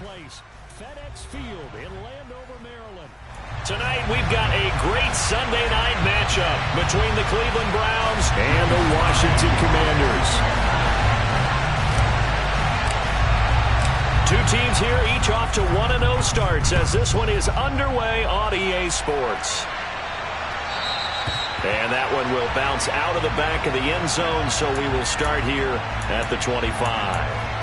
place, FedEx Field in Landover, Maryland. Tonight we've got a great Sunday night matchup between the Cleveland Browns and the Washington Commanders. Two teams here, each off to 1-0 starts as this one is underway on EA Sports. And that one will bounce out of the back of the end zone, so we will start here at the 25.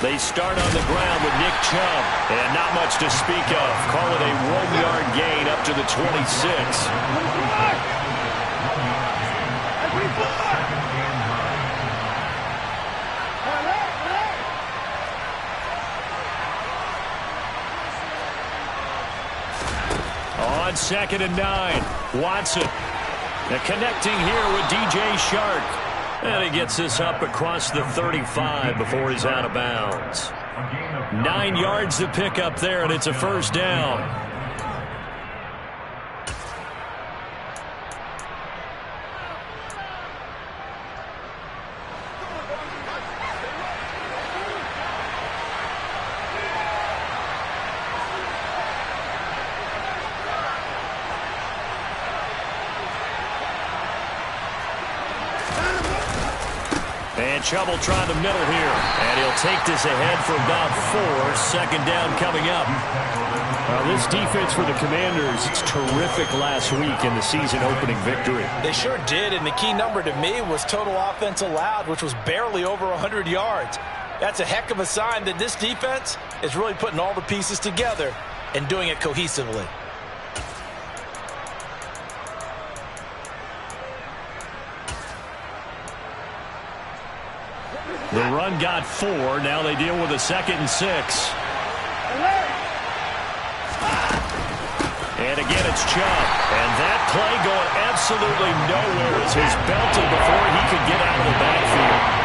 They start on the ground with Nick Chubb, and not much to speak of. Call it a 1-yard gain up to the 26. On 2nd and 9, Watson. They're connecting here with DJ Shark. And he gets this up across the 35 before he's out of bounds. 9 yards to pick up there, and it's a first down. And Chubb will try the middle here. And he'll take this ahead for about 4. Second down coming up. This defense for the Commanders, it's terrific last week in the season-opening victory. They sure did, and the key number to me was total offense allowed, which was barely over 100 yards. That's a heck of a sign that this defense is really putting all the pieces together and doing it cohesively. The run got 4. Now they deal with a 2nd and 6. And again, it's Chubb. And that play going absolutely nowhere as he's belted before he could get out of the backfield.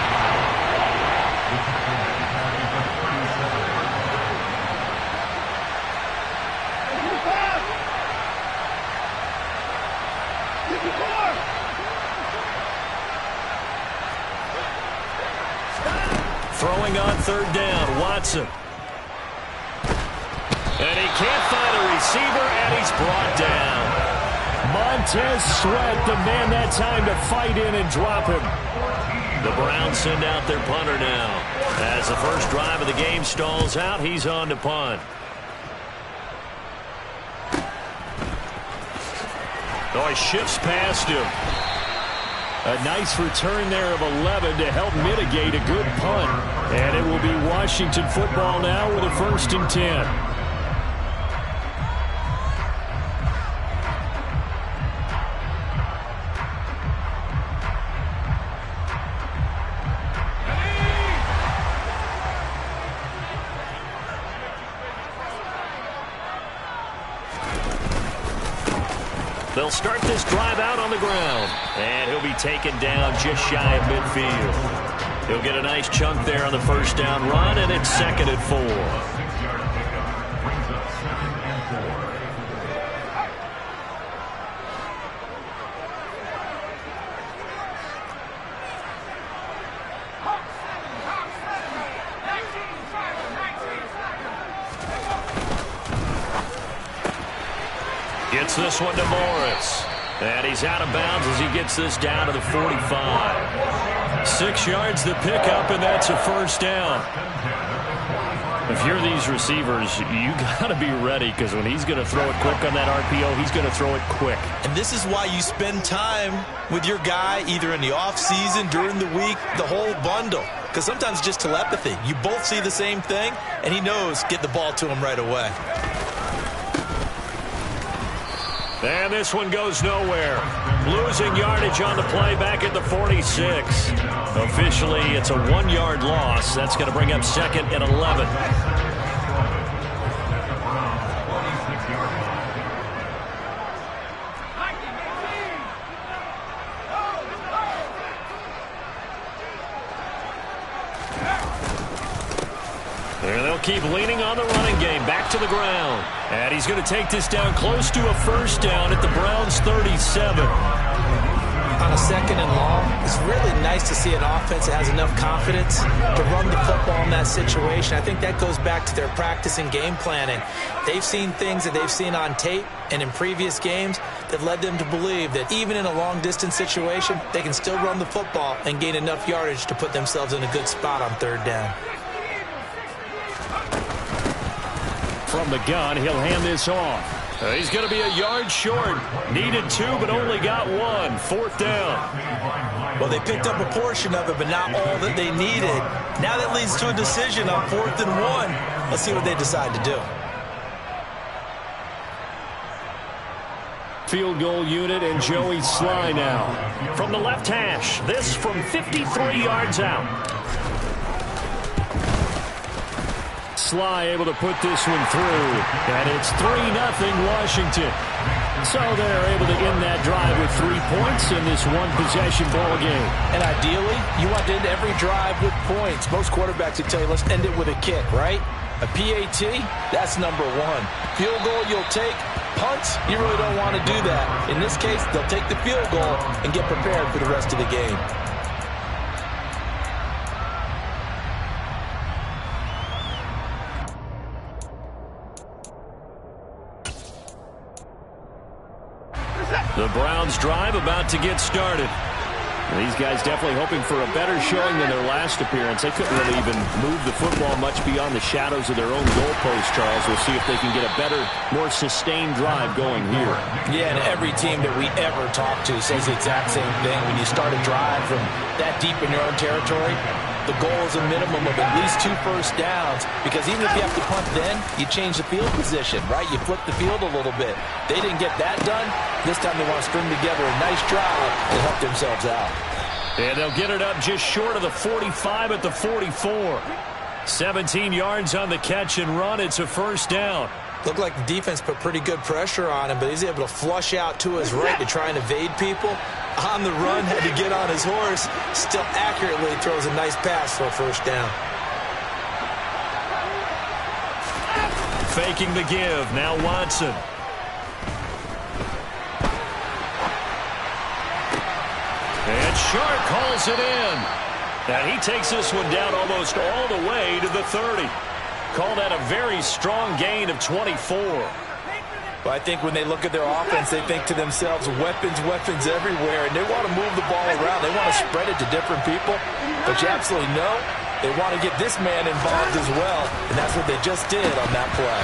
Throwing on 3rd down, Watson. And he can't find a receiver, and he's brought down. Montez Sweat, the man that time to fight in and drop him. The Browns send out their punter now. As the first drive of the game stalls out, he's on to punt. Oh, he shifts past him. A nice return there of 11 to help mitigate a good punt. And it will be Washington football now with a 1st and 10. They'll start this drive out on the ground. And he'll be taken down just shy of midfield. He'll get a nice chunk there on the first down run, and it's 2nd and 4. Gets this one to Morris. And he's out of bounds as he gets this down to the 45. 6 yards to pick up, and that's a first down. If you're these receivers, you got to be ready, because when he's going to throw it quick on that RPO, he's going to throw it quick. And this is why you spend time with your guy either in the offseason, during the week, the whole bundle. Because sometimes just telepathy. You both see the same thing, and he knows get the ball to him right away. And this one goes nowhere. Losing yardage on the play back at the 46. Officially, it's a 1-yard loss. That's going to bring up 2nd and 11. And they'll keep leaning on the running game. Back to the ground. And he's going to take this down close to a first down at the Browns' 37. On a 2nd and long, it's really nice to see an offense that has enough confidence to run the football in that situation. I think that goes back to their practice and game planning. They've seen things that they've seen on tape and in previous games that led them to believe that even in a long-distance situation, they can still run the football and gain enough yardage to put themselves in a good spot on 3rd down. From the gun, he'll hand this off. He's going to be a yard short. Needed 2, but only got 1. 4th down. Well, they picked up a portion of it, but not all that they needed. Now that leads to a decision on 4th and 1. Let's see what they decide to do. Field goal unit and Joey Sly now. From the left hash, this from 53 yards out. Sly able to put this one through, and it's 3-0 Washington. So they're able to end that drive with 3 points in this one-possession ball game. And ideally, you want to end every drive with points. Most quarterbacks would tell you, let's end it with a kick, right? A PAT, that's number 1. Field goal, you'll take. Punts, you really don't want to do that. In this case, they'll take the field goal and get prepared for the rest of the game. The Browns drive about to get started. These guys definitely hoping for a better showing than their last appearance. They couldn't really even move the football much beyond the shadows of their own goalpost, Charles. We'll see if they can get a better, more sustained drive going here. Yeah, and every team that we ever talk to says the exact same thing. When you start a drive from that deep in your own territory, the goal is a minimum of at least 2 first downs, because even if you have to punt then, you change the field position, right? You flip the field a little bit. They didn't get that done. This time they want to string together a nice drive to help themselves out. And they'll get it up just short of the 45 at the 44. 17 yards on the catch and run. It's a first down. Looked like the defense put pretty good pressure on him, but he's able to flush out to his right to try and evade people. On the run, had to get on his horse. Still accurately throws a nice pass for a first down. Faking the give. Now Watson. And Shark calls it in. And he takes this one down almost all the way to the 30. Call that a very strong gain of 24. Well, I think when they look at their offense, they think to themselves, weapons, weapons everywhere, and they want to move the ball around. They want to spread it to different people, but you absolutely know they want to get this man involved as well, and that's what they just did on that play.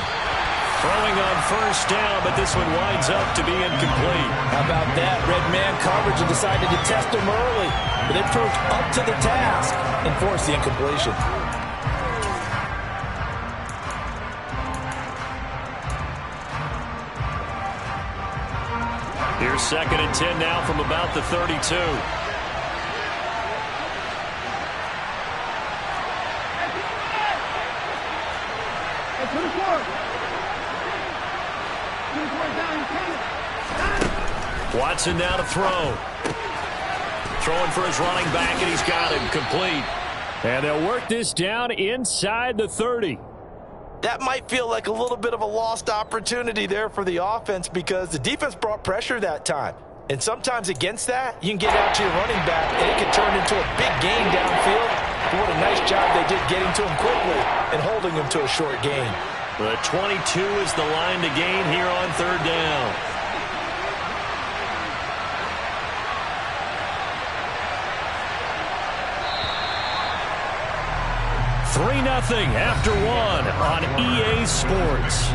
Throwing on first down, but this one winds up to be incomplete. How about that? Red man coverage and decided to test him early, but they proved up to the task and forced the incompletion. Here's 2nd and 10 now from about the 32. Watson now to throw. Throwing for his running back, and he's got him complete. And they'll work this down inside the 30. That might feel like a little bit of a lost opportunity there for the offense, because the defense brought pressure that time. And sometimes against that, you can get out to your running back, and it can turn into a big gain downfield. But what a nice job they did getting to him quickly and holding him to a short gain. The 22 is the line to gain here on 3rd down. Nothing after 1 on EA Sports.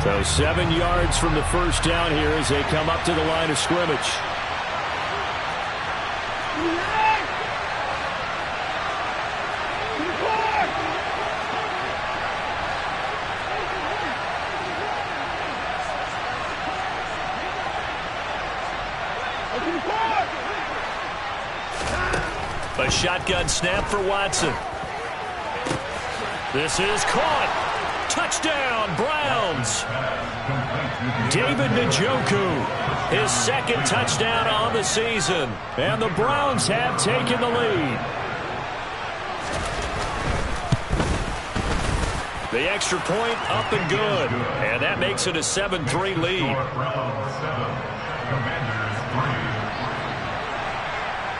So 7 yards from the first down here as they come up to the line of scrimmage. A shotgun snap for Watson. This is caught. Touchdown, Browns. David Njoku, his second touchdown on the season. And the Browns have taken the lead. The extra point up and good. And that makes it a 7-3 lead.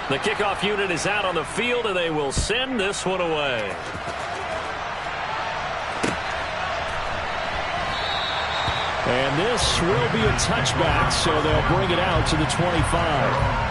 The kickoff unit is out on the field, and they will send this one away. And this will be a touchback, so they'll bring it out to the 25.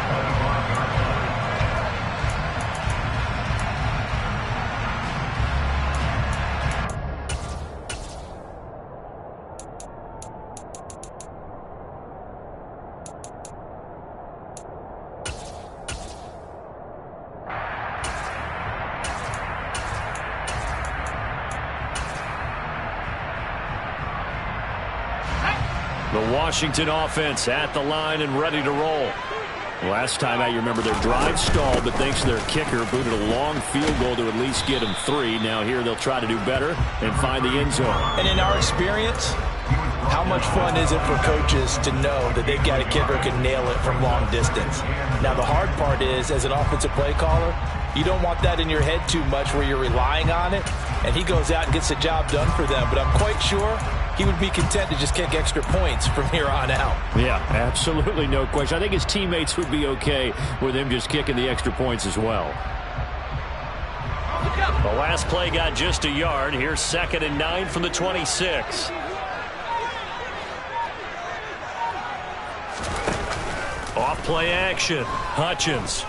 The Washington offense at the line and ready to roll. Last time out, you remember their drive stalled, but thanks to their kicker, booted a long field goal to at least get them 3. Now here they'll try to do better and find the end zone. And in our experience, how much fun is it for coaches to know that they've got a kicker who can nail it from long distance? Now the hard part is, as an offensive play caller, you don't want that in your head too much where you're relying on it, and he goes out and gets the job done for them. But I'm quite sure he would be content to just kick extra points from here on out. Yeah, absolutely no question. I think his teammates would be okay with him just kicking the extra points as well. The last play got just a yard. Here's 2nd and 9 from the 26. Off play action. Hutchins.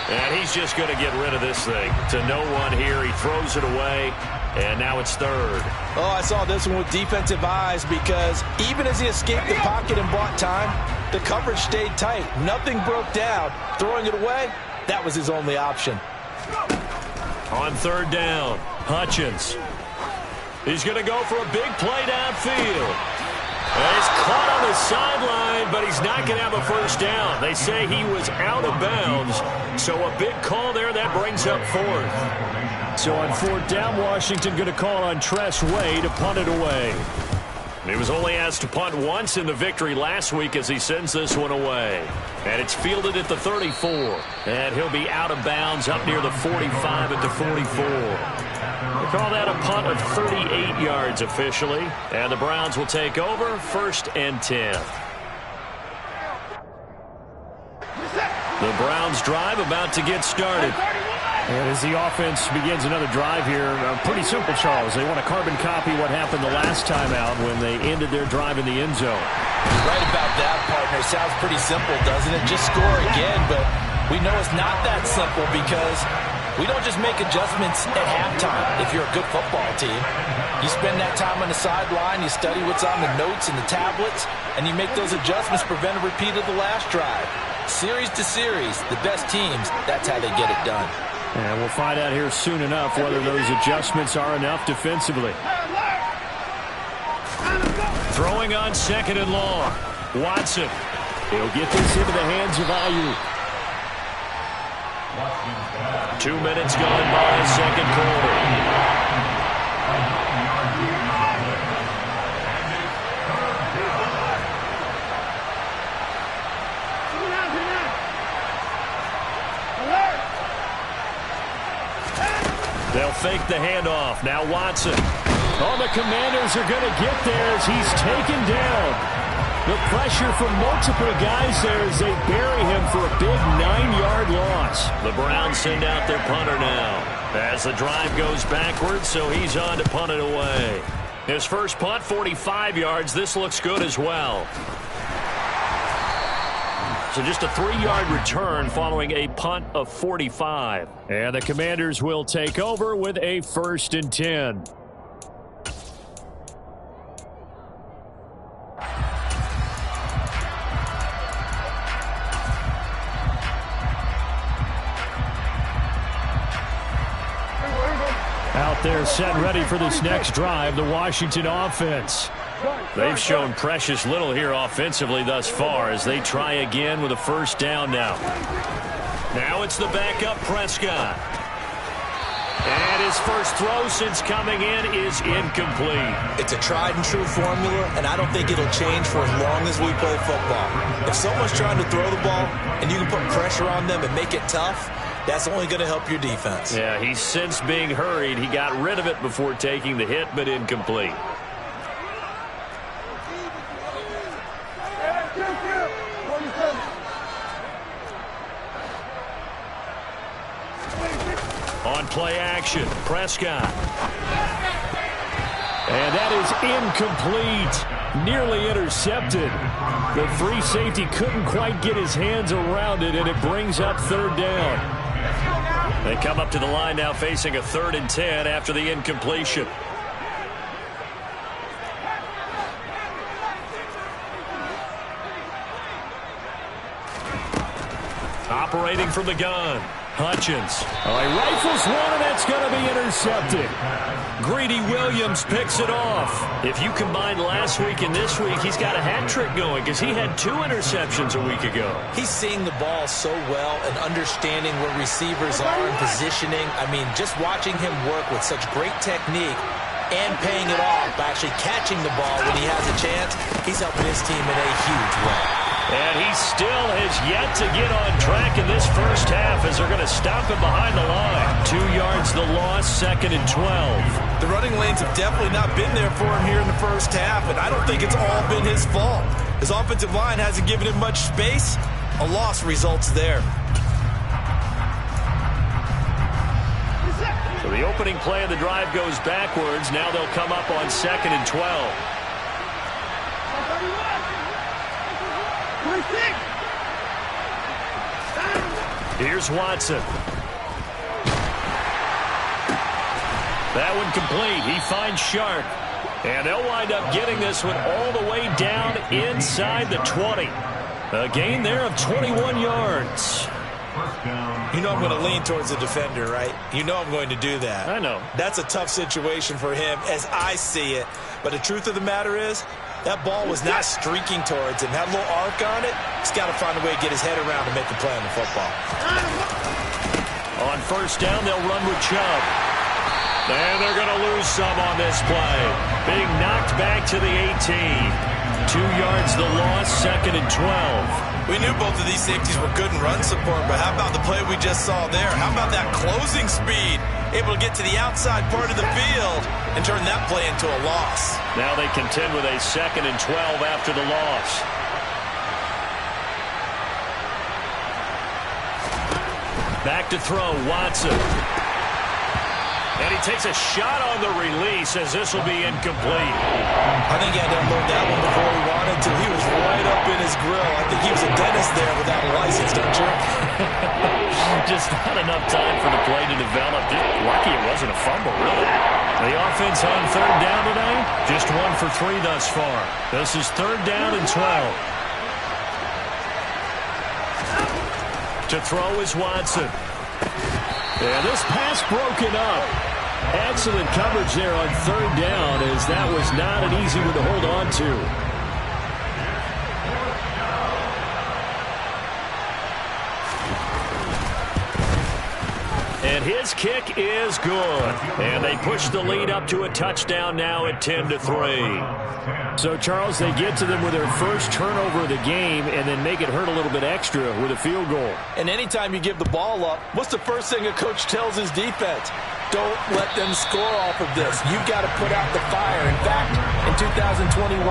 And he's just going to get rid of this thing. To no one here. He throws it away. And now it's 3rd. Oh, I saw this one with defensive eyes because even as he escaped the pocket and bought time, the coverage stayed tight. Nothing broke down. Throwing it away, that was his only option. On 3rd down, Hutchins. He's going to go for a big play downfield. And he's caught on the sideline, but he's not going to have a first down. They say he was out of bounds. So a big call there. That brings up 4th. So on 4th down, Washington going to call on Tress Way to punt it away. He was only asked to punt once in the victory last week as he sends this one away. And it's fielded at the 34. And he'll be out of bounds up near the 45 at the 44. They call that a punt of 38 yards officially. And the Browns will take over 1st and 10. The Browns drive about to get started. And as the offense begins another drive here, pretty simple, Charles. They want to carbon copy what happened the last time out when they ended their drive in the end zone. Right about that, partner. Sounds pretty simple, doesn't it? Just score again, but we know it's not that simple because we don't just make adjustments at halftime if you're a good football team. You spend that time on the sideline, you study what's on the notes and the tablets, and you make those adjustments, prevent a repeat of the last drive. Series to series, the best teams, that's how they get it done. And we'll find out here soon enough whether those adjustments are enough defensively. Throwing on 2nd and long. Watson. He'll get this into the hands of Ayuk. 2 minutes gone by, 2nd quarter. They'll fake the handoff. Now Watson. Oh, the Commanders are going to get there as he's taken down. The pressure from multiple guys there as they bury him for a big 9-yard loss. The Browns send out their punter now. As the drive goes backwards, so he's on to punt it away. His first punt, 45 yards. This looks good as well. So just a 3-yard return following a punt of 45. And the Commanders will take over with a 1st and 10. Out there set ready for this next drive, the Washington offense. They've shown precious little here offensively thus far as they try again with a first down now. Now it's the backup Prescott. And his first throw since coming in is incomplete. It's a tried and true formula, and I don't think it'll change for as long as we play football. If someone's trying to throw the ball and you can put pressure on them and make it tough, that's only going to help your defense. Yeah, he's since being hurried. He got rid of it before taking the hit, but incomplete. On play action, Prescott. And that is incomplete. Nearly intercepted. The free safety couldn't quite get his hands around it, and it brings up third down. They come up to the line now facing a 3rd and 10 after the incompletion. Operating from the gun, Hutchins. Oh, he rifles one, and that's going to be intercepted. Greedy Williams picks it off. If you combine last week and this week, he's got a hat trick going because he had 2 interceptions a week ago. He's seeing the ball so well and understanding where receivers are and positioning. I mean, just watching him work with such great technique and paying it off by actually catching the ball when he has a chance, he's helping his team in a huge way. And he still has yet to get on track in this first half as they're going to stop him behind the line. 2 yards the loss, 2nd and 12. The running lanes have definitely not been there for him here in the first half, and I don't think it's all been his fault. His offensive line hasn't given him much space. A loss results there. So the opening play of the drive goes backwards. Now they'll come up on 2nd and 12. Here's Watson. That one complete. He finds Shark. And they'll wind up getting this one all the way down inside the 20. A gain there of 21 yards. You know I'm going to lean towards the defender, right? You know I'm going to do that. I know. That's a tough situation for him as I see it. But the truth of the matter is, that ball was not streaking towards him. Had a little arc on it. He's got to find a way to get his head around and make a play on the football. On first down, they'll run with Chubb. And they're going to lose some on this play. Being knocked back to the 18. 2 yards the loss, 2nd and 12. We knew both of these safeties were good in run support, but how about the play we just saw there? How about that closing speed? Able to get to the outside part of the field and turn that play into a loss. Now they contend with a 2nd and 12 after the loss. Back to throw, Watson. And he takes a shot on the release as this will be incomplete. I think he had to unload that one before he wanted to. He was right up in his grill. I think he was a dentist there without a license, don't you? Just not enough time for the play to develop. Just lucky it wasn't a fumble, really. The offense on 3rd down tonight, just 1 for 3 thus far. This is 3rd down and 12. To throw is Watson. And this pass broken up. Excellent coverage there on 3rd down, as that was not an easy one to hold on to. And his kick is good. And they push the lead up to a touchdown now at 10-3. So, Charles, they get to them with their first turnover of the game and then make it hurt a little bit extra with a field goal. And anytime you give the ball up, what's the first thing a coach tells his defense? Don't let them score off of this. You've got to put out the fire. In fact, in 2021,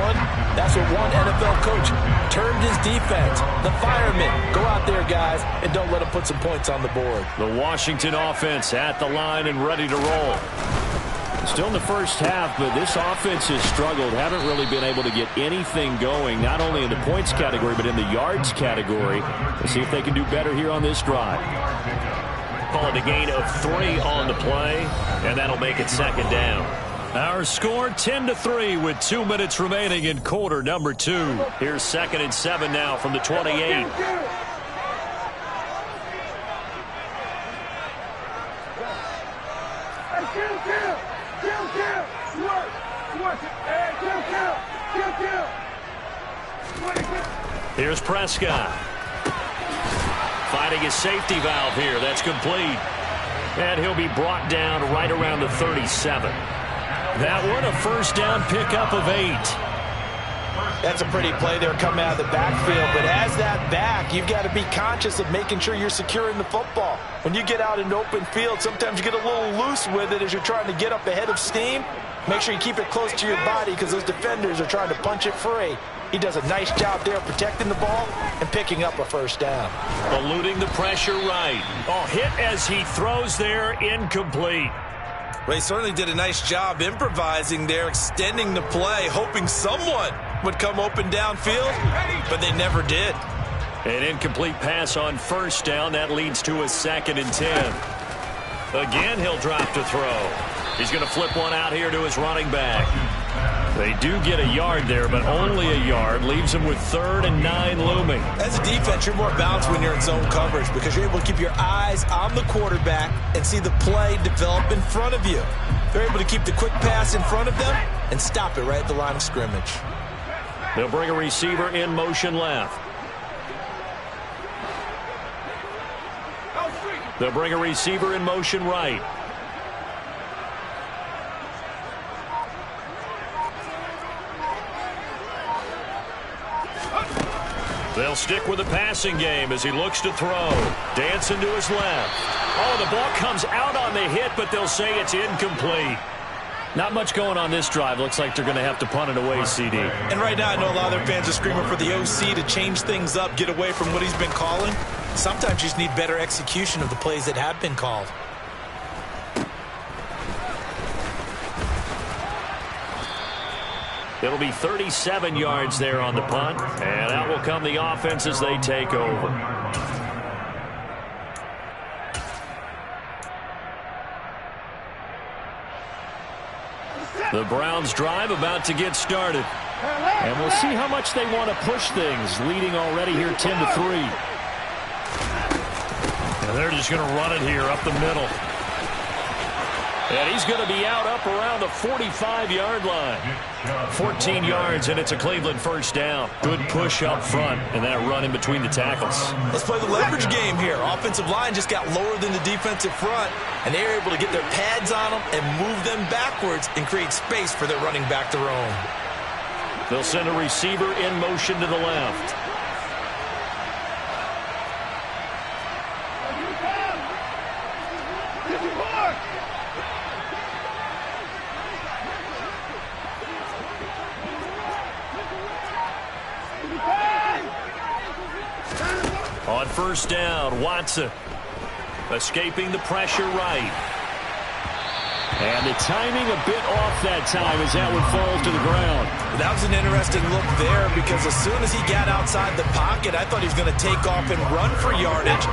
that's what one NFL coach termed his defense. The firemen. Go out there, guys, and don't let them put some points on the board. The Washington offense at the line and ready to roll. Still in the first half, but this offense has struggled. Haven't really been able to get anything going, not only in the points category, but in the yards category. Let's see if they can do better here on this drive. Call it a gain of 3 on the play, and that'll make it 2nd down. Our score 10-3 with 2 minutes remaining in quarter number 2. Here's 2nd and 7 now from the 28. Here's Prescott. Finding his safety valve here. That's complete. And he'll be brought down right around the 37. That one, a first down pickup of 8. That's a pretty play there coming out of the backfield. But as that back, you've got to be conscious of making sure you're securing the football. When you get out in open field, sometimes you get a little loose with it as you're trying to get up ahead of steam. Make sure you keep it close to your body because those defenders are trying to punch it free. He does a nice job there protecting the ball and picking up a first down. Eluding the pressure right. Oh, hit as he throws there, incomplete. Well, he certainly did a nice job improvising there, extending the play, hoping someone would come open downfield, but they never did. An incomplete pass on first down. That leads to a 2nd and 10. Again, he'll drop to throw. He's going to flip one out here to his running back. They do get a yard there, but only a yard. Leaves him with 3rd and 9 looming. As a defense, you're more balanced when you're in zone coverage because you're able to keep your eyes on the quarterback and see the play develop in front of you. They're able to keep the quick pass in front of them and stop it right at the line of scrimmage. They'll bring a receiver in motion left. They'll bring a receiver in motion right. They'll stick with the passing game as he looks to throw. Dancing to his left. Oh, the ball comes out on the hit, but they'll say it's incomplete. Not much going on this drive. Looks like they're going to have to punt it away, CD. And right now, I know a lot of their fans are screaming for the OC to change things up, get away from what he's been calling. Sometimes you just need better execution of the plays that have been called. It'll be 37 yards there on the punt, and out will come the offense as they take over. The Browns drive about to get started. And we'll see how much they want to push things, leading already here 10-3. And they're just going to run it here up the middle. And he's going to be out up around the 45-yard line. 14 yards, and it's a Cleveland first down. Good push up front, and that run in between the tackles. Let's play the leverage game here. Offensive line just got lower than the defensive front, and they were able to get their pads on them and move them backwards and create space for their running back to roam. They'll send a receiver in motion to the left. On first down, Watson escaping the pressure right. And the timing a bit off that time as that one falls to the ground. That was an interesting look there because as soon as he got outside the pocket, I thought he was going to take off and run for yardage.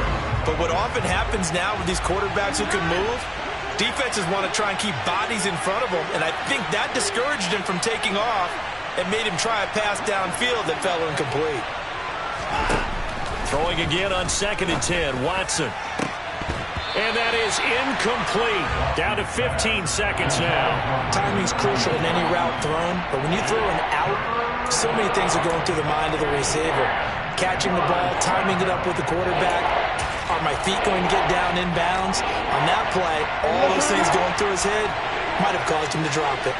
But what often happens now with these quarterbacks who can move, defenses want to try and keep bodies in front of them, and I think that discouraged him from taking off and made him try a pass downfield that fell incomplete. Throwing again on 2nd and 10, Watson. And that is incomplete. Down to 15 seconds now. Timing's crucial in any route thrown, but when you throw an out, so many things are going through the mind of the receiver. Catching the ball, timing it up with the quarterback. Are my feet going to get down in bounds? On that play, all those things going through his head might have caused him to drop it.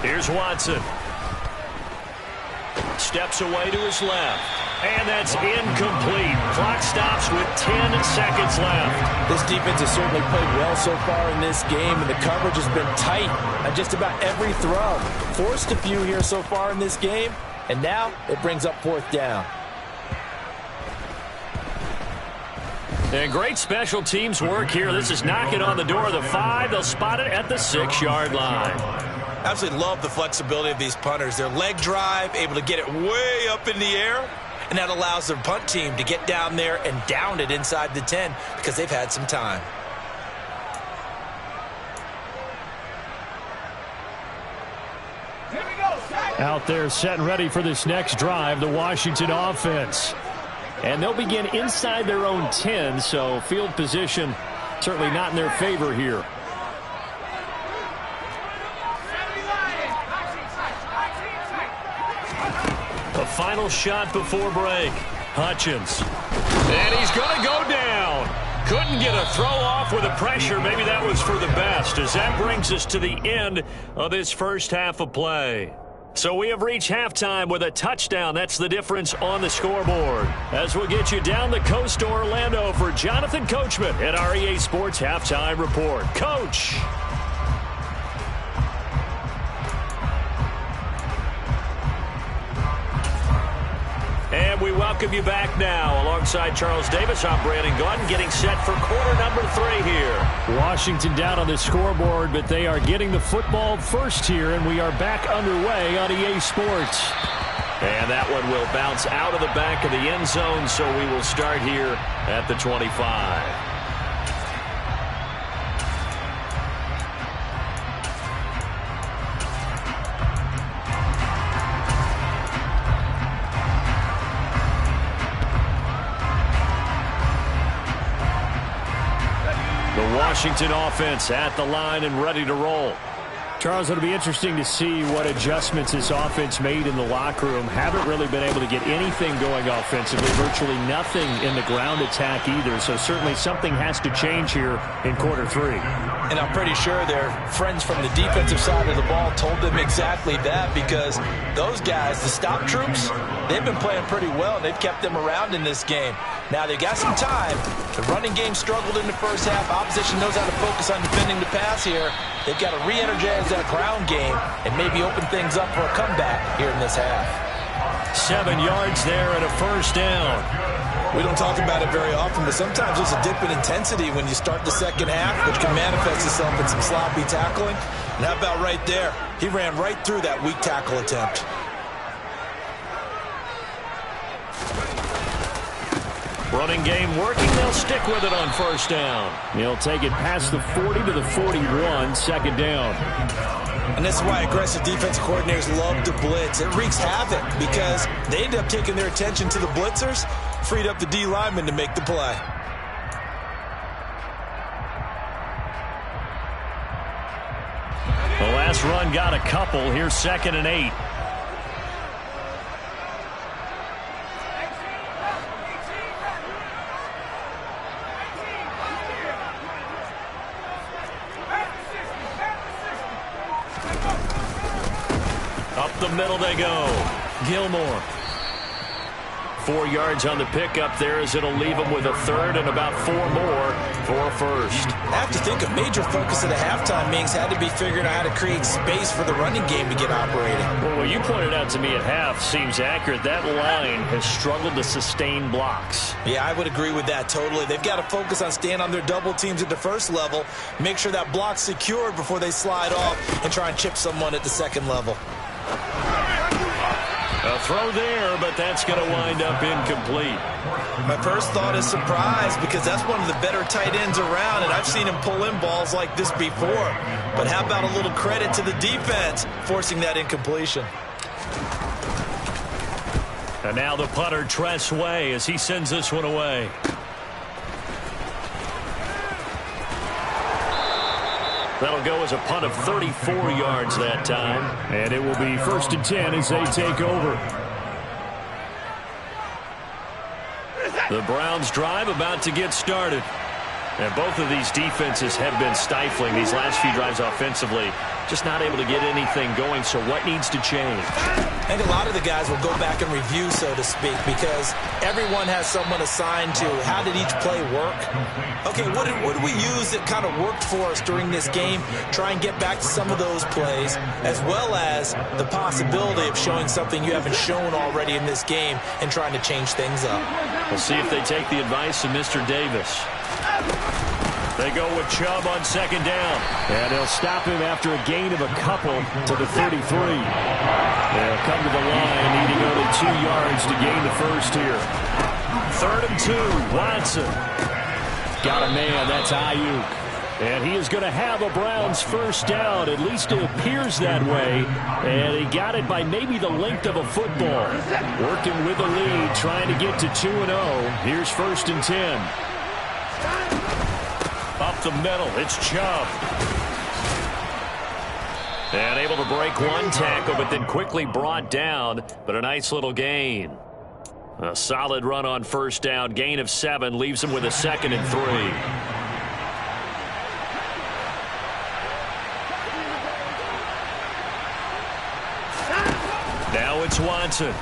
Here's Watson. Steps away to his left. And that's incomplete. Clock stops with 10 seconds left. This defense has certainly played well so far in this game, and the coverage has been tight on just about every throw. Forced a few here so far in this game, and now it brings up 4th down. And great special teams work here. This is knocking on the door of the 5. They'll spot it at the 6-yard line. Absolutely love the flexibility of these punters. Their leg drive, able to get it way up in the air, and that allows their punt team to get down there and down it inside the 10 because they've had some time. Out there set and ready for this next drive, the Washington offense. And they'll begin inside their own 10, so field position certainly not in their favor here. final shot before break. Hutchins. And he's going to go down. Couldn't get a throw off with the pressure. Maybe that was for the best, as that brings us to the end of this first half of play. So we have reached halftime with a touchdown. That's the difference on the scoreboard. As we'll get you down the coast to Orlando for Jonathan Coachman at our EA Sports Halftime Report. Coach. And we welcome you back now. Alongside Charles Davis, I'm Brandon Gordon, getting set for quarter number 3 here. Washington down on the scoreboard, but they are getting the football first here, and we are back underway on EA Sports. And that one will bounce out of the back of the end zone, so we will start here at the 25. Washington offense at the line and ready to roll. Charles, it'll be interesting to see what adjustments this offense made in the locker room. Haven't really been able to get anything going offensively, virtually nothing in the ground attack either, so certainly something has to change here in quarter 3. And I'm pretty sure their friends from the defensive side of the ball told them exactly that, because those guys, the stop troops, they've been playing pretty well, and they've kept them around in this game. Now, they've got some time. The running game struggled in the first half. Opposition knows how to focus on defending the pass here. They've got to re-energize that ground game and maybe open things up for a comeback here in this half. 7 yards there and a first down. We don't talk about it very often, but sometimes there's a dip in intensity when you start the second half, which can manifest itself in some sloppy tackling. And how about right there? He ran right through that weak tackle attempt. Running game working. They'll stick with it on first down. He'll take it past the 40 to the 41, second down. And this is why aggressive defensive coordinators love to blitz. It wreaks havoc because they end up taking their attention to the blitzers, freed up the D lineman to make the play. The last run got a couple. Here's 2nd and 8. Up the middle they go. Gilmore. 4 yards on the pickup there, as it'll leave them with a third and about 4 more for a first. I have to think a major focus of the halftime meetings had to be figuring out how to create space for the running game to get operating. Well, what you pointed out to me at half seems accurate. That line has struggled to sustain blocks. Yeah, I would agree with that totally. They've got to focus on staying on their double teams at the first level, make sure that block's secured before they slide off and try and chip someone at the second level. A throw there, but that's going to wind up incomplete. My first thought is surprise, because that's one of the better tight ends around, and I've seen him pull in balls like this before. But how about a little credit to the defense forcing that incompletion? And now the punter, Tress Way, as he sends this one away. That'll go as a punt of 34 yards that time. And it will be 1st and 10 as they take over. The Browns drive about to get started. And both of these defenses have been stifling these last few drives offensively. Just not able to get anything going, so what needs to change? I think a lot of the guys will go back and review, so to speak, because everyone has someone assigned to how did each play work. Okay, what did we use that kind of worked for us during this game? Try and get back to some of those plays, as well as the possibility of showing something you haven't shown already in this game and trying to change things up. We'll see if they take the advice of Mr. Davis. They go with Chubb on 2nd down. And they'll stop him after a gain of a couple to the 33. They'll come to the line, needing only 2 yards to gain the first here. 3rd and 2, Watson. Got a man, that's Ayuk. And he is going to have a Browns first down. At least it appears that way. And he got it by maybe the length of a football. Working with the lead, trying to get to 2-0. Here's 1st and 10. Up the middle, it's Chubb. And able to break one tackle, but then quickly brought down. But a nice little gain. A solid run on first down. Gain of 7 leaves him with a 2nd and 3. Now it's Watson.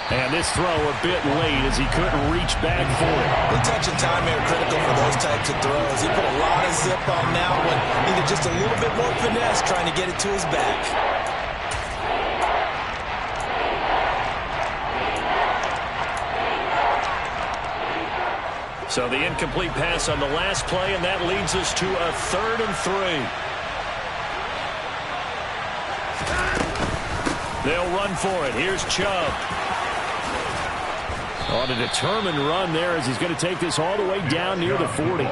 And this throw a bit late as he couldn't reach back for it. The touch and time are critical for those types of throws. He put a lot of zip on that one. Needed just a little bit more finesse trying to get it to his back. So the incomplete pass on the last play, and that leads us to a 3rd and 3. They'll run for it. Here's Chubb. On a determined run there as he's going to take this all the way down near the 40.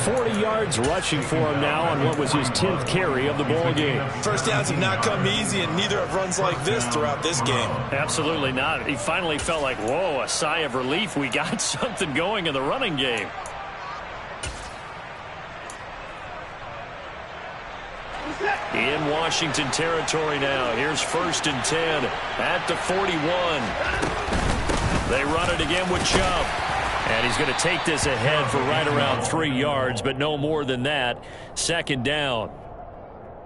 40 yards rushing for him now on what was his 10th carry of the ball game. First downs have not come easy, and neither have runs like this throughout this game. Absolutely not. He finally felt like, whoa, a sigh of relief. We got something going in the running game. In Washington territory now. Here's 1st and 10 at the 41. They run it again with Chubb. And he's going to take this ahead for right around 3 yards, but no more than that. 2nd down.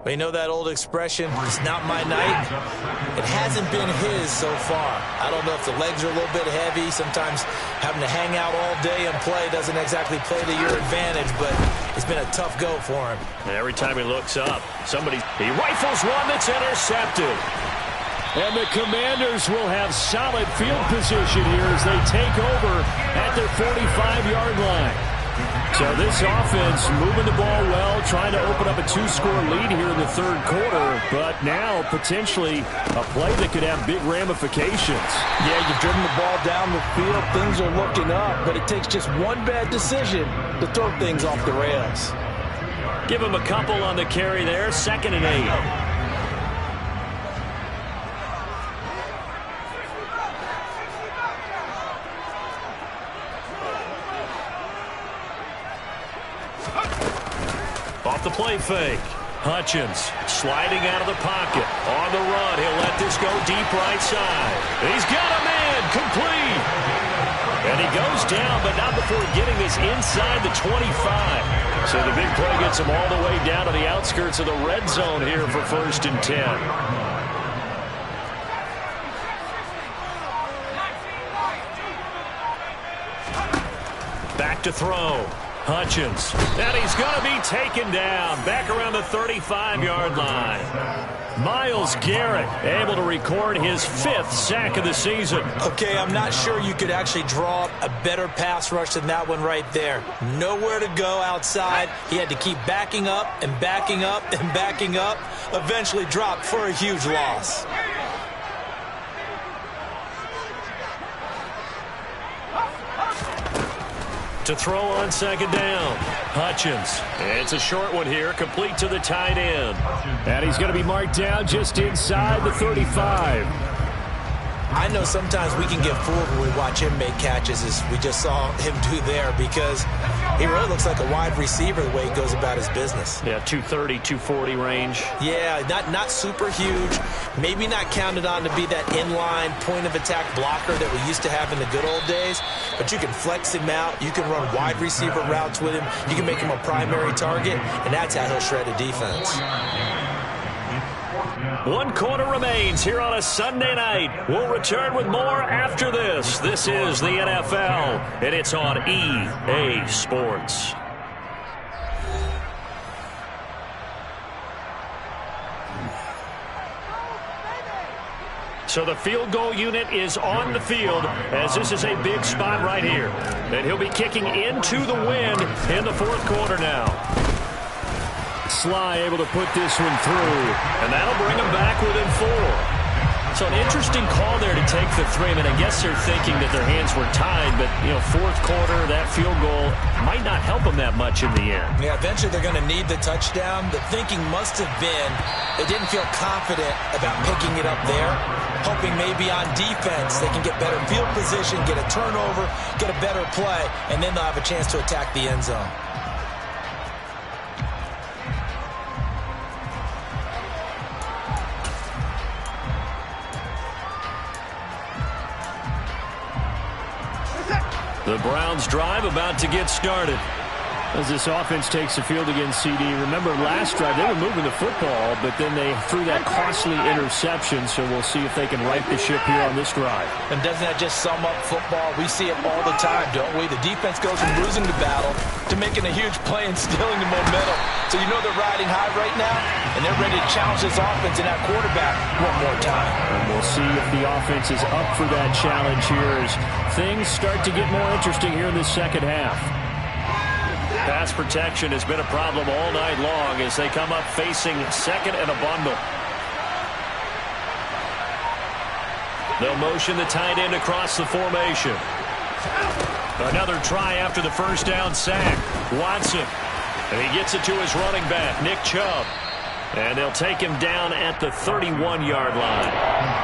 We know that old expression, it's not my night. It hasn't been his so far. I don't know if the legs are a little bit heavy. Sometimes having to hang out all day and play doesn't exactly play to your advantage, but it's been a tough go for him. And every time he looks up, he rifles one that's intercepted. And the Commanders will have solid field position here as they take over at their 45-yard line. So this offense moving the ball well, trying to open up a 2-score lead here in the 3rd quarter, but now potentially a play that could have big ramifications. Yeah, you've driven the ball down the field. Things are looking up, but it takes just one bad decision to throw things off the rails. Give him a couple on the carry there, 2nd and 8. Off the play fake. Hutchins sliding out of the pocket. On the run. He'll let this go deep right side. He's got a man. Complete. And he goes down, but not before getting this inside the 25. So the big play gets him all the way down to the outskirts of the red zone here for 1st and 10. Back to throw. Hutchins. And he's going to be taken down. Back around the 35-yard line. Myles Garrett able to record his 5th sack of the season. Okay, I'm not sure you could actually draw up a better pass rush than that one right there. Nowhere to go outside. He had to keep backing up and backing up and backing up. Eventually dropped for a huge loss. To throw on 2nd down. Hutchins. It's a short one here, complete to the tight end. And he's going to be marked down just inside the 35. I know sometimes we can get fooled when we watch him make catches, as we just saw him do there, because he really looks like a wide receiver the way he goes about his business. Yeah, 230, 240 range. Yeah, not super huge. Maybe not counted on to be that inline point-of-attack blocker that we used to have in the good old days, but you can flex him out. You can run wide receiver routes with him. You can make him a primary target, and that's how he'll shred a defense. 1 quarter remains here on a Sunday night. We'll return with more after this. This is the NFL, and it's on EA Sports. So the field goal unit is on the field, as this is a big spot right here. And he'll be kicking into the wind in the 4th quarter now. Sly able to put this one through, and that'll bring him back within 4. So an interesting call there to take the 3. I mean, I guess they're thinking that their hands were tied, but, 4th quarter, that field goal might not help them that much in the end. Yeah, eventually they're going to need the touchdown. The thinking must have been they didn't feel confident about picking it up there, hoping maybe on defense they can get better field position, get a turnover, get a better play, and then they'll have a chance to attack the end zone. The Browns drive about to get started. As this offense takes the field against CD, remember last drive they were moving the football, but then they threw that costly interception, so we'll see if they can right the ship here on this drive. And doesn't that just sum up football? We see it all the time, don't we? The defense goes from losing the battle to making a huge play and stealing the momentum. So you know they're riding high right now, and they're ready to challenge this offense and that quarterback one more time. And we'll see if the offense is up for that challenge here as things start to get more interesting here in the second half. Pass protection has been a problem all night long as they come up facing second and a bundle. They'll motion the tight end across the formation. Another try after the first down sack. Watson. And he gets it to his running back, Nick Chubb. And they'll take him down at the 31-yard line.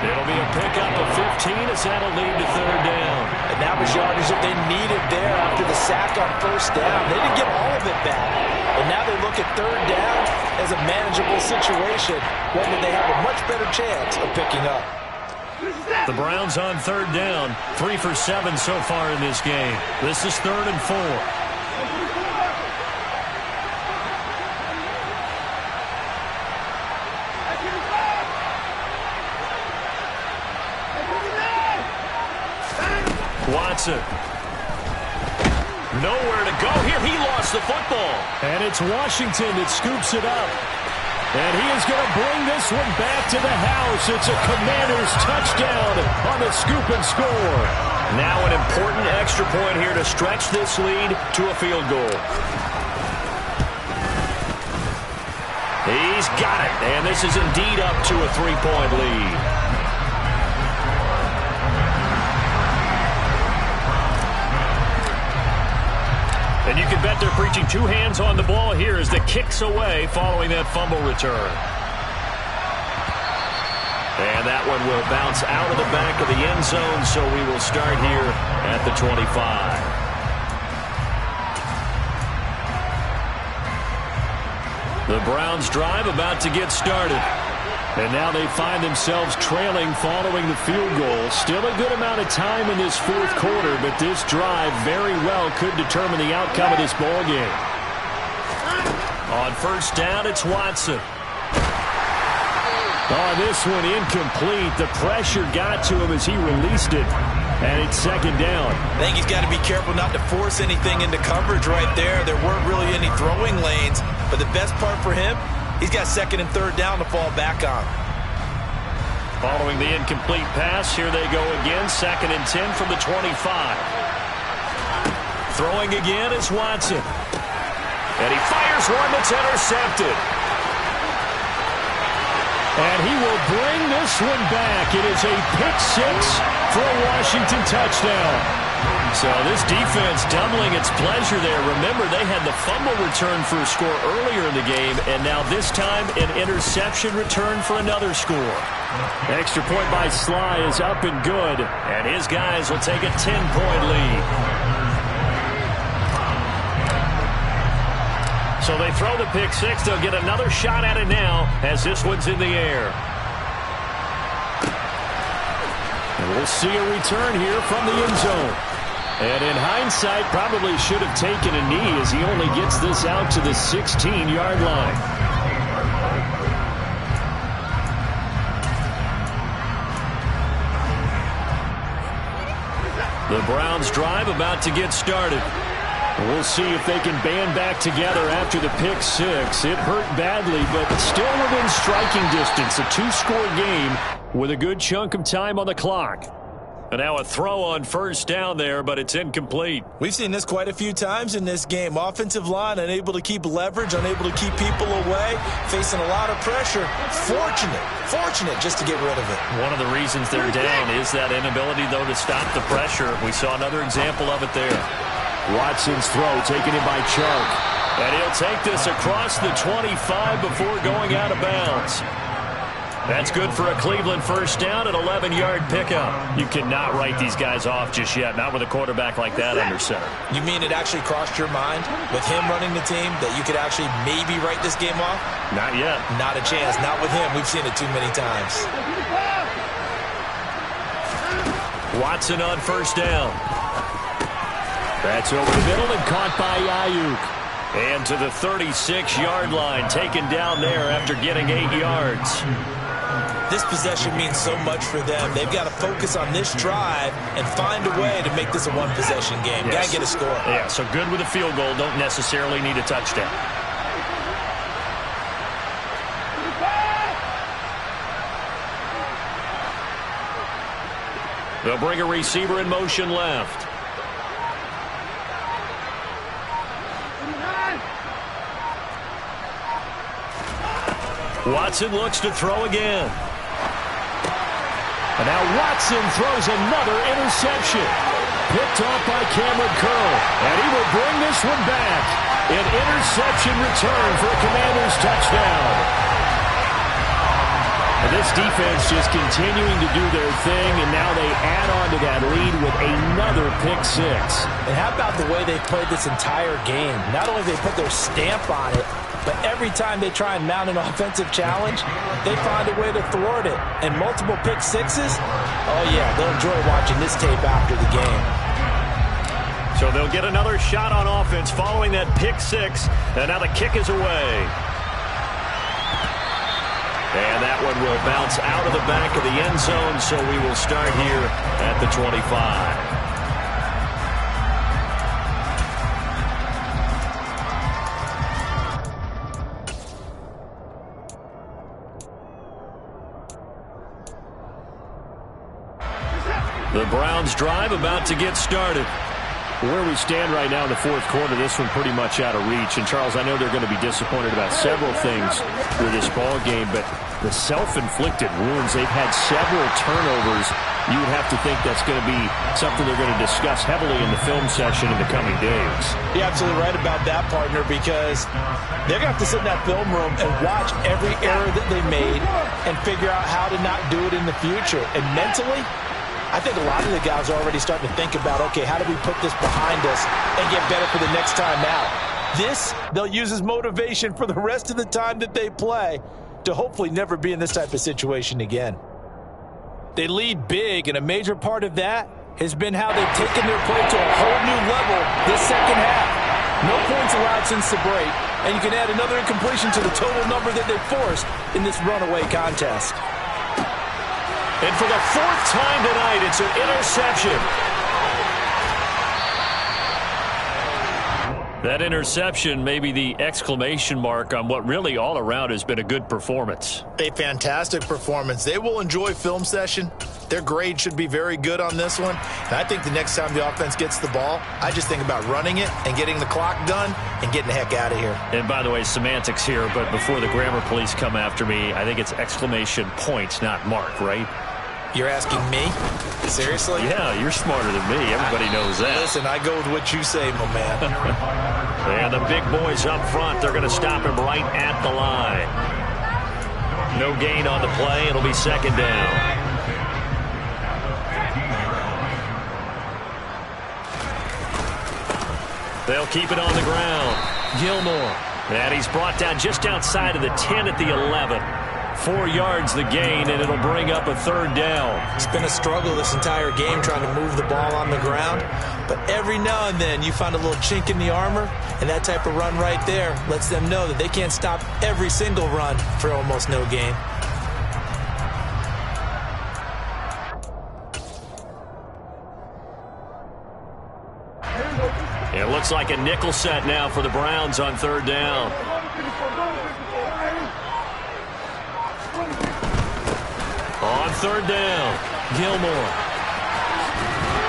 It'll be a pickup of 15 as that'll lead to third down. And that was yardage that they needed there after the sack on first down. They didn't get all of it back. And now they look at third down as a manageable situation, one that they have a much better chance of picking up. The Browns on third down, 3 for 7 so far in this game. This is 3rd and 4. Watson. Nowhere to go here. He lost the football. And it's Washington that scoops it up. And he is going to bring this one back to the house. It's a Commanders touchdown on the scoop and score. Now an important extra point here to stretch this lead to a field goal. He's got it. And this is indeed up to a 3-point lead. And you can bet they're preaching 2 hands on the ball here as the kick's away following that fumble return. And that one will bounce out of the back of the end zone, so we will start here at the 25. The Browns drive about to get started. And now they find themselves trailing following the field goal. Still a good amount of time in this fourth quarter, but this drive very well could determine the outcome of this ball game. On first down, it's Watson. Oh, this one incomplete. The pressure got to him as he released it. And it's second down. I think he's got to be careful not to force anything into coverage right there. There weren't really any throwing lanes. But the best part for him, he's got second and third down to fall back on. Following the incomplete pass, here they go again. 2nd and 10 from the 25. Throwing again is Watson. And he fires one that's intercepted. And he will bring this one back. It is a pick 6 for a Washington touchdown. So this defense doubling its pleasure there. Remember, they had the fumble return for a score earlier in the game, and now this time an interception return for another score. Extra point by Sly is up and good. And his guys will take a 10-point lead. So they throw the pick 6. They'll get another shot at it now as this one's in the air. And we'll see a return here from the end zone. And in hindsight, probably should have taken a knee as he only gets this out to the 16-yard line. The Browns drive about to get started. We'll see if they can band back together after the pick 6. It hurt badly, but still within striking distance. A 2-score game with a good chunk of time on the clock. And now a throw on first down there, but it's incomplete. We've seen this quite a few times in this game. Offensive line unable to keep leverage, unable to keep people away, facing a lot of pressure. Fortunate just to get rid of it. One of the reasons they're down is that inability, though, to stop the pressure. We saw another example of it there. Watson's throw taken in by Chark. And he'll take this across the 25 before going out of bounds. That's good for a Cleveland first down, an 11-yard pickup. You cannot write these guys off just yet, not with a quarterback like that under center. You mean it actually crossed your mind with him running the team that you could actually maybe write this game off? Not yet. Not a chance. Not with him. We've seen it too many times. Watson on first down. That's over the middle and caught by Ayuk. And to the 36-yard line, taken down there after getting 8 yards. This possession means so much for them. They've got to focus on this drive and find a way to make this a one-possession game. Yes. Got to get a score. Yeah, so good with a field goal. Don't necessarily need a touchdown. They'll bring a receiver in motion left. Watson looks to throw again. And now Watson throws another interception. Picked off by Cameron Curl. And he will bring this one back. An interception return for a Commanders touchdown. And this defense just continuing to do their thing, and now they add on to that lead with another pick six. And how about the way they've played this entire game? Not only have they put their stamp on it, but every time they try and mount an offensive challenge, they find a way to thwart it. And multiple pick sixes, oh yeah, they'll enjoy watching this tape after the game. So they'll get another shot on offense following that pick six, and now the kick is away. And that one will bounce out of the back of the end zone, so we will start here at the 25. The Browns drive about to get started. Where we stand right now in the fourth quarter, this one pretty much out of reach. And, Charles, I know they're going to be disappointed about several things with this ball game, but the self-inflicted wounds, they've had several turnovers. You would have to think that's going to be something they're going to discuss heavily in the film session in the coming days. You're absolutely right about that, partner, because they're going to have to sit in that film room and watch every error that they made and figure out how to not do it in the future. And mentally, I think a lot of the guys are already starting to think about, okay, how do we put this behind us and get better for the next time out? This, they'll use as motivation for the rest of the time that they play to hopefully never be in this type of situation again. They lead big, and a major part of that has been how they've taken their play to a whole new level this second half. No points allowed since the break, and you can add another incompletion to the total number that they've forced in this runaway contest. And for the fourth time tonight, it's an interception. That interception may be the exclamation mark on what really all around has been a good performance. A fantastic performance. They will enjoy film session. Their grade should be very good on this one. And I think the next time the offense gets the ball, I just think about running it and getting the clock done and getting the heck out of here. And by the way, semantics here, but before the grammar police come after me, I think it's exclamation point, not mark, right? You're asking me? Seriously? Yeah, you're smarter than me. Everybody knows that. Listen, I go with what you say, my man. And the big boys up front, they're going to stop him right at the line. No gain on the play. It'll be second down. They'll keep it on the ground. Gilmore. And he's brought down just outside of the 10 at the 11. 4 yards the gain, and it'll bring up a third down. It's been a struggle this entire game trying to move the ball on the ground. But every now and then you find a little chink in the armor, and that type of run right there lets them know that they can't stop every single run for almost no gain. It looks like a nickel set now for the Browns on third down. On third down, Gilmore.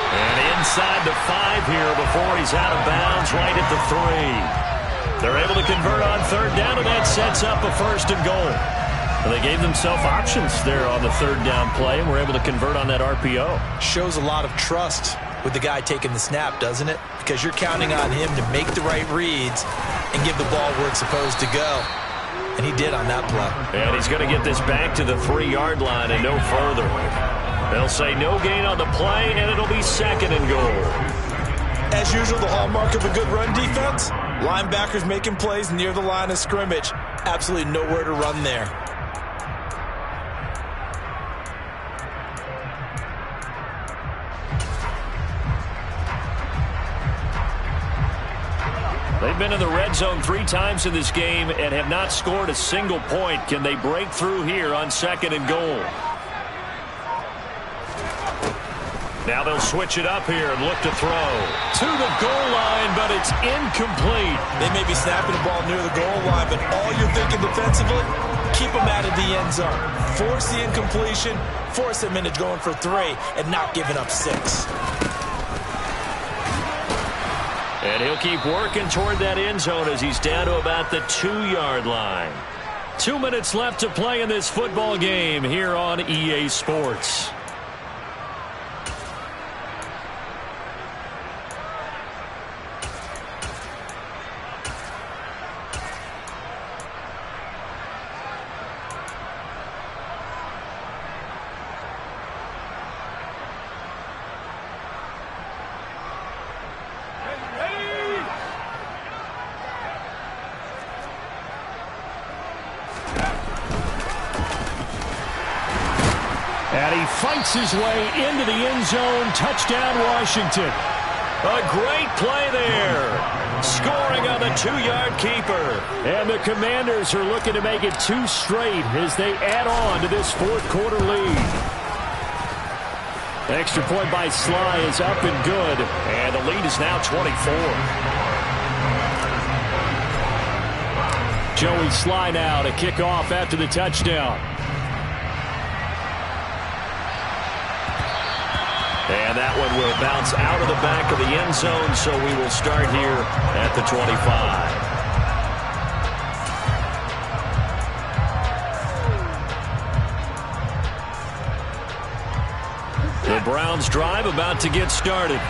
And inside the 5 here before he's out of bounds right at the 3. They're able to convert on third down, and that sets up a first and goal. And they gave themselves options there on the third down play, and were able to convert on that RPO. Shows a lot of trust with the guy taking the snap, doesn't it? Because you're counting on him to make the right reads and give the ball where it's supposed to go. And he did on that play. And he's going to get this back to the 3-yard line and no further. They'll say no gain on the play, and it'll be second and goal. As usual, the hallmark of a good run defense, linebackers making plays near the line of scrimmage. Absolutely nowhere to run there. They've been in the red zone 3 times in this game and have not scored a single point. Can they break through here on 2nd and goal? Now they'll switch it up here and look to throw. To the goal line, but it's incomplete. They may be snapping the ball near the goal line, but all you're thinking defensively, keep them out of the end zone. Force the incompletion, force them into going for 3, and not giving up 6. And he'll keep working toward that end zone as he's down to about the 2-yard line. 2 minutes left to play in this football game here on EA Sports. And he fights his way into the end zone. Touchdown, Washington. A great play there. Scoring on the 2-yard keeper. And the Commanders are looking to make it 2 straight as they add on to this 4th quarter lead. Extra point by Sly is up and good. And the lead is now 24. Joey Sly now to kick off after the touchdown. And that one will bounce out of the back of the end zone, so we will start here at the 25. The Browns drive about to get started.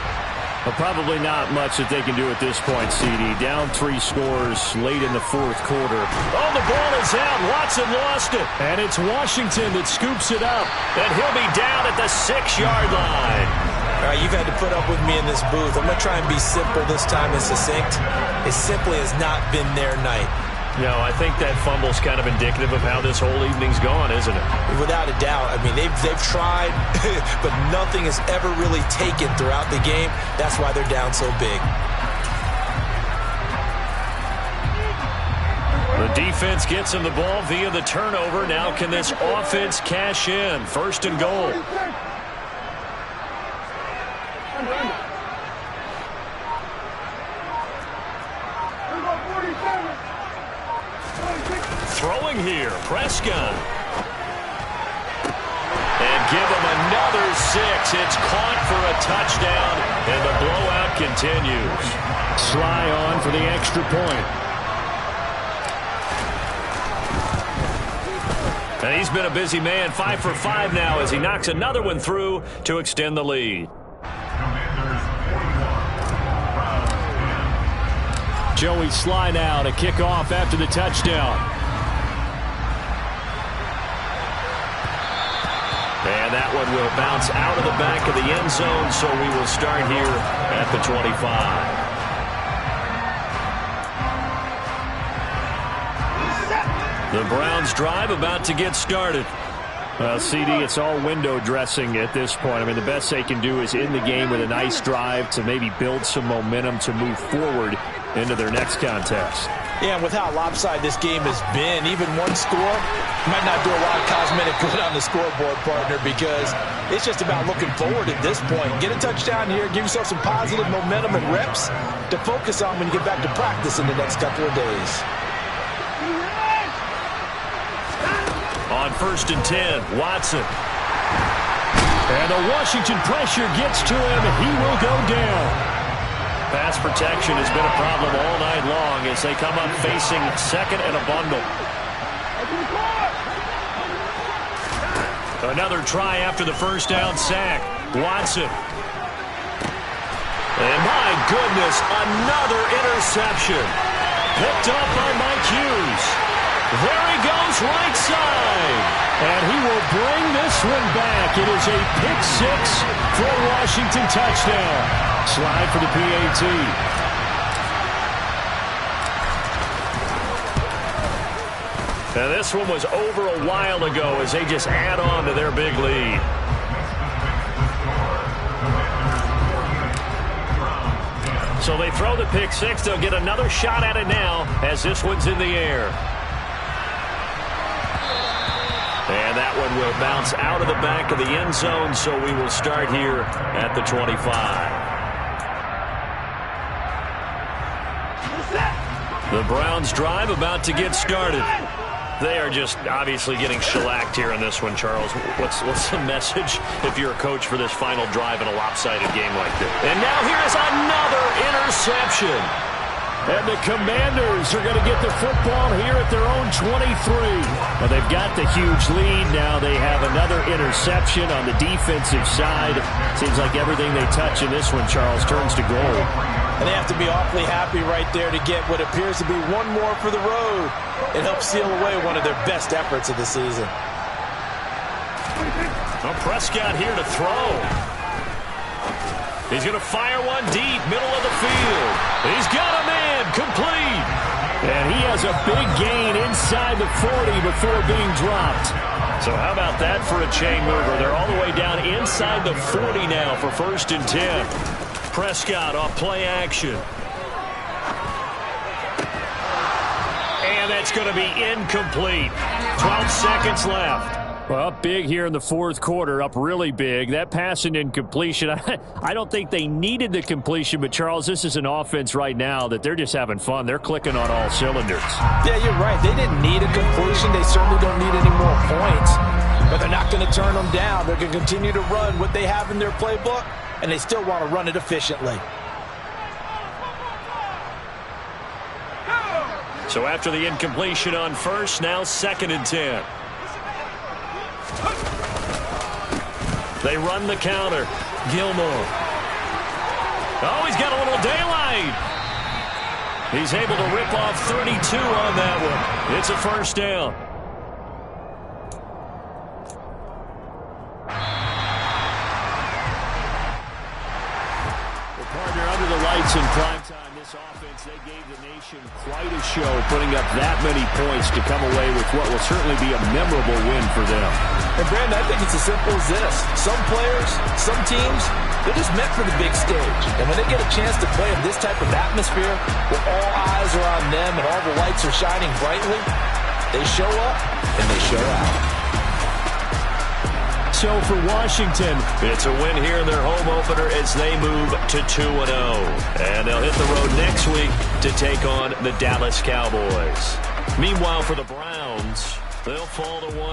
Well, probably not much that they can do at this point, CD. Down 3 scores late in the 4th quarter. Oh, the ball is out. Watson lost it. And it's Washington that scoops it up. And he'll be down at the 6-yard line. All right, you've had to put up with me in this booth. I'm going to try and be simple this time and succinct. It simply has not been their night. No, I think that fumble's kind of indicative of how this whole evening's gone, isn't it? Without a doubt. I mean, they've tried, but nothing has ever really taken throughout the game. That's why they're down so big. The defense gets him the ball via the turnover. Now can this offense cash in? 1st and goal. Throwing here, Prescott. And give him another 6. It's caught for a touchdown, and the blowout continues. Sly on for the extra point. And he's been a busy man, 5 for 5 now as he knocks another one through to extend the lead. Joey Sly now to kick off after the touchdown. And that one will bounce out of the back of the end zone, so we will start here at the 25. The Browns drive about to get started. Well, CD, it's all window dressing at this point. I mean, the best they can do is end the game with a nice drive to maybe build some momentum to move forward into their next contest. Yeah, and with how lopsided this game has been, even one score might not do a lot of cosmetic good on the scoreboard, partner, because it's just about looking forward at this point. Get a touchdown here, give yourself some positive momentum and reps to focus on when you get back to practice in the next couple of days. On 1st and 10, Watson. And the Washington pressure gets to him. He will go down. Pass protection has been a problem all night long as they come up facing 2nd and a bundle. Another try after the 1st down sack. Watson. And my goodness, another interception. Picked up by Mike Hughes. There he goes, right side. And he will bring this one back. It is a pick 6 for a Washington touchdown. Slide for the PAT. Now this one was over a while ago as they just add on to their big lead. So they throw the pick six. They'll get another shot at it now as this one's in the air. And that one will bounce out of the back of the end zone, so we will start here at the 25. The Browns drive about to get started. They are just obviously getting shellacked here in this one, Charles. What's the message if you're a coach for this final drive in a lopsided game like this? And now here's another interception. And the Commanders are going to get the football here at their own 23. Well, they've got the huge lead. Now they have another interception on the defensive side. Seems like everything they touch in this one, Charles, turns to gold. And they have to be awfully happy right there to get what appears to be one more for the road. It helps seal away one of their best efforts of the season. Well, Prescott here to throw. He's going to fire one deep, middle of the field. He's got a man, complete. And he has a big gain inside the 40 before being dropped. So how about that for a chain mover? They're all the way down inside the 40 now for 1st and 10. Prescott off play action. And that's going to be incomplete. 12 seconds left. Well, up big here in the fourth quarter, up really big. That pass and incompletion, I don't think they needed the completion, but, Charles, this is an offense right now that they're just having fun. They're clicking on all cylinders. Yeah, you're right. They didn't need a completion. They certainly don't need any more points. But they're not going to turn them down. They're going to continue to run what they have in their playbook, and they still want to run it efficiently. So after the incompletion on first, now 2nd and 10. They run the counter. Gilmore. Oh, he's got a little daylight. He's able to rip off 32 on that one. It's a 1st down. The partner under the lights in prime time. This offense, they gave the nation quite a show, putting up that many points to come away with what will certainly be a memorable win for them. And, Brandon, I think it's as simple as this. Some players, some teams, they're just meant for the big stage. And when they get a chance to play in this type of atmosphere where all eyes are on them and all the lights are shining brightly, they show up and they show out. So for Washington, it's a win here in their home opener as they move to 2-0. And they'll hit the road next week to take on the Dallas Cowboys. Meanwhile, for the Browns, they'll fall to 1-1.